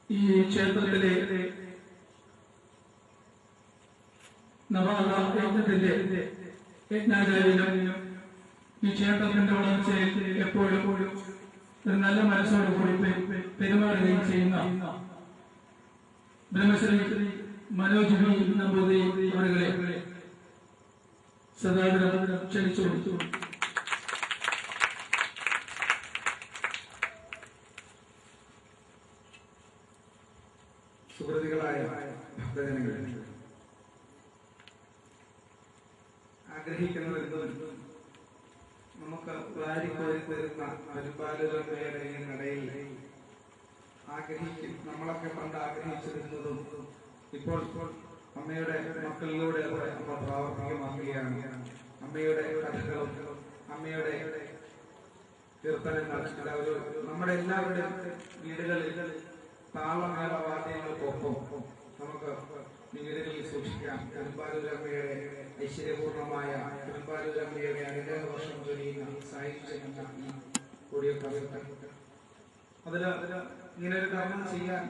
ഈ ക്ഷേത്രത്തിലെ നവാഗത്തിന്റെ യജ്ഞാചാര്യനും ഈ ക്ഷേത്രത്തിന്റെ വളർച്ചയിൽ എപ്പോഴും ഒരു നല്ല മനസ്സോടുകൂടി പെരുമാറുകയും ചെയ്യുന്ന ബ്രഹ്മശ്രീ മനോജ് വി നമ്പൂതിരി അവരെ സദാദരം ക്ഷണിച്ചു കൊടുത്തു. സുഹൃത്തുക്കളായ ഭക്തജനങ്ങൾ, ആഗ്രഹിക്കുന്നത് നമുക്ക് വാരിക്കോരി തരുന്ന പരിപാലനയുടെ ഈ നടയിൽ നമ്മളൊക്കെ പണ്ട് ആഗ്രഹിച്ചിരുന്നതും ഇപ്പോൾ അമ്മയുടെ മക്കളിലൂടെ അമ്മ പ്രാവർത്തികമാക്കുകയാണ്. അമ്മയുടെ കഥകളും അമ്മയുടെ കീർത്തനങ്ങൾ നമ്മുടെ എല്ലാവരുടെയും വീടുകളിൽ താളമേള വാദ്യങ്ങൾക്കൊപ്പം നമുക്ക് വീടുകളിൽ സൂക്ഷിക്കാം. പെരുമ്പാലൂരമ്മയുടെ ഐശ്വര്യപൂർണമായ പെരുമ്പാലൂരമ്മയുടെ അനുഗ്രഹവർഷം ചൊരിയുന്ന സാഹിത്യം ഈ കൂടിയ അതില് ഇങ്ങനെ ഒരു കർമ്മം ചെയ്യാൻ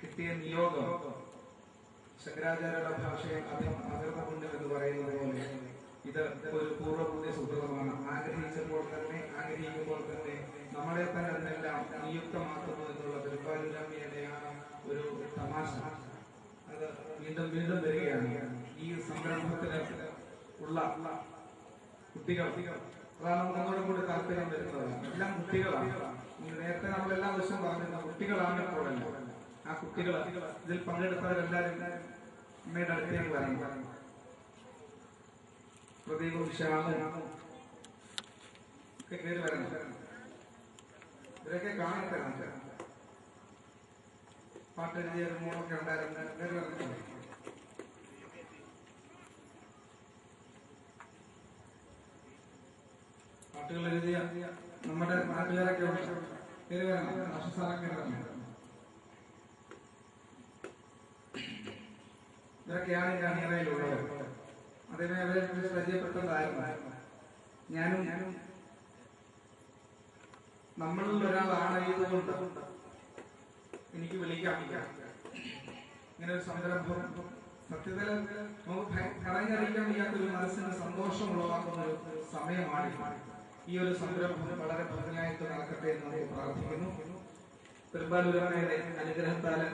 കിട്ടിയ നിയോഗം ശങ്കരാചാര്യരുടെ ഭാഷയിൽ അകർമ്മപുണ്യം എന്ന് പറയുന്നത് പോലെ ഇത് ഒരു പൂർവ്വപുണ്യ സുഹൃതമാണ്. ആഗ്രഹിക്കുമ്പോൾ തന്നെ നമ്മളെ തന്നെ അതിനെല്ലാം നിയുക്തമാക്കുന്നു എന്നുള്ള പെരുമ്പാലൂരമ്മയുടെ ഒരു തമാശ അത് വീണ്ടും വീണ്ടും വരികയാണ്. ഈ സംരംഭത്തിന് ഉള്ള കുട്ടികൾ അതാണ് നമ്മളോടും കൂടി താല്പര്യം വരുന്നത്. എല്ലാം കുട്ടികളാണ്. നേരത്തെ നമ്മളെല്ലാ ദിവസവും പറഞ്ഞിരുന്ന കുട്ടികളാണ് ഇപ്പോഴല്ല. ആ കുട്ടികൾ ഇതിൽ പങ്കെടുത്തവരെല്ലാവരും അമ്മയുടെ അടുത്തേക്ക് വരണം. പ്രദീപും ശ്യാമും ഒക്കെ കയറി വരണം. ഇവരൊക്കെ കാണട്ടെ. പാട്ടെഴുതിയ മോളൊക്കെ ഉണ്ടായിരുന്നു. കയറി വരണം. പാട്ടുകൾ എഴുതിയ നമ്മുടെ നാട്ടുകാരൊക്കെ കയറി വരണം. രാഷ്ട്രസ്ഥാനം കയറി വരണം. ഇവരൊക്കെയാണ് ഈ അണിയറയിലുള്ളത്. അതിനെ അവരെ പരിചയപ്പെട്ടതായിരുന്നു. ഞാനും നമ്മളിൽ ഒരാളാണതുകൊണ്ട് എനിക്ക് വിളിക്കാം. ഇങ്ങനെ ഒരു സംരംഭം സത്യത്തിൽ നമുക്ക് പറഞ്ഞറിയിക്കാൻ വയ്യാത്തൊരു മനസ്സിന് സന്തോഷം ഉളവാക്കുന്ന ഒരു സമയമാണ്. ഈ ഒരു സംരംഭം വളരെ ഭംഗിയായിട്ട് നടക്കട്ടെ എന്ന് നമുക്ക് പ്രാർത്ഥിക്കുന്നു. പെരുമ്പാലൂരമ്മയുടെ അനുഗ്രഹത്താല്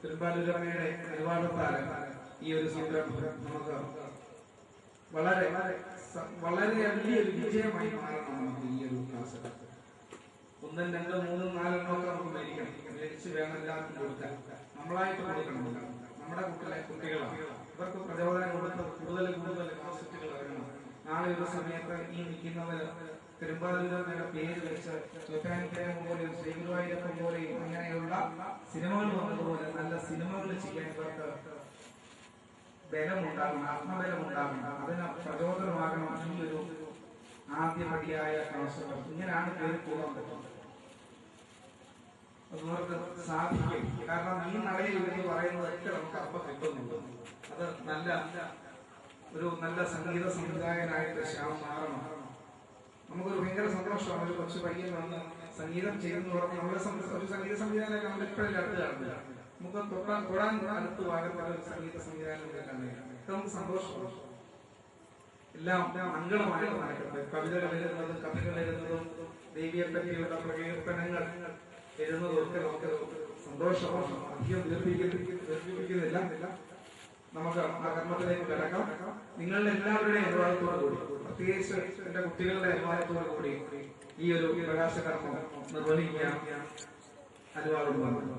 പെരുമ്പാലൂരമ്മയുടെ അനുവാദത്താല് ഈ ഒരു സംരംഭം നമുക്ക് വളരെ വലിയൊരു വിജയമായി മാറണം. നമുക്ക് ഈ ഒരു ക്ലാസ് 1, 2, 3, 4 എണ്ണമൊക്കെ നമുക്ക് മേടിച്ച് വേണം എല്ലാവർക്കും കൊടുക്കാൻ. നമ്മളായിട്ട് കൊടുക്കണമില്ല. നമ്മുടെ കുട്ടികളാണ്. ഇവർക്ക് പ്രചോദനം കൊടുത്ത് കൂടുതൽ കോൺസെപ്റ്റുകൾ ഇറങ്ങണം. നാളെ ഒരു സമയത്ത് ഈ നിൽക്കുന്നവര് പെരുമ്പാലൂരമ്മയുടെ പേര് വെച്ച് ചോറ്റാനിക്കരം പോലെയും ശ്രീഗുരുവായൂരപ്പൻ പോലെയും അങ്ങനെയുള്ള സിനിമകൾ വന്നതുപോലെ നല്ല സിനിമകൾ ചെയ്യാൻ ഇവർക്ക് ബലമുണ്ടാകണം, ആത്മബലമുണ്ടാകണം. അതിന് പ്രചോദനമാകണം ഈ ഒരു ആദ്യപടിയായ കോൺസെപ്റ്റ്. ഇങ്ങനെയാണ് പേര് കൂടാൻ പറ്റുന്നത്. അതുകൊണ്ട് സാധിക്കും. കാരണം ഈ നടയിൽ എന്ന് പറയുന്നതൊക്കെ നമുക്ക് അപ്പം കിട്ടുന്നുണ്ട്. അത് നല്ല സംഗീത സംവിധായകനായിട്ട് ശ്യാം മാറണം. നമുക്കൊരു ഭയങ്കര സന്തോഷമാണ്. ഒരു കൊച്ചു പയ്യൻ വന്ന് സംഗീതം ചെയ്യുന്ന പറഞ്ഞ് നമ്മളെ ഒരു സംഗീത സംവിധാനമൊക്കെ നമ്മൾ ഇപ്പോഴും അടുത്ത് കാണുന്നില്ല. നമുക്ക് തൊടാൻ അടുത്ത് ഭാഗത്തുള്ള ഒരു സംഗീത സംവിധാനം നമുക്ക് സന്തോഷമാണ്. എല്ലാം മംഗളമായിട്ട് നടക്കട്ടെ. കവിതകൾ എഴുതുന്നതും കഥകൾ എഴുതുന്നതും ദേവിയെ പറ്റിയുള്ള പ്രകീർത്തനങ്ങൾ എഴുതുന്നതും ഒക്കെ നമുക്ക് സന്തോഷമാണ്. അധികം ദീർഘിപ്പിക്കുന്നില്ല. നമുക്ക് ആ കർമ്മത്തിലേക്ക് കിടക്കാം. നിങ്ങളുടെ എല്ലാവരുടെയും അനുവാദത്തോടു കൂടി, പ്രത്യേകിച്ച് എന്റെ കുട്ടികളുടെ അനുവാദത്തോടു കൂടി ഈ ഒരു പ്രകാശ കർമ്മം നിർവഹിക്കാൻ അനുവാദം വന്നു.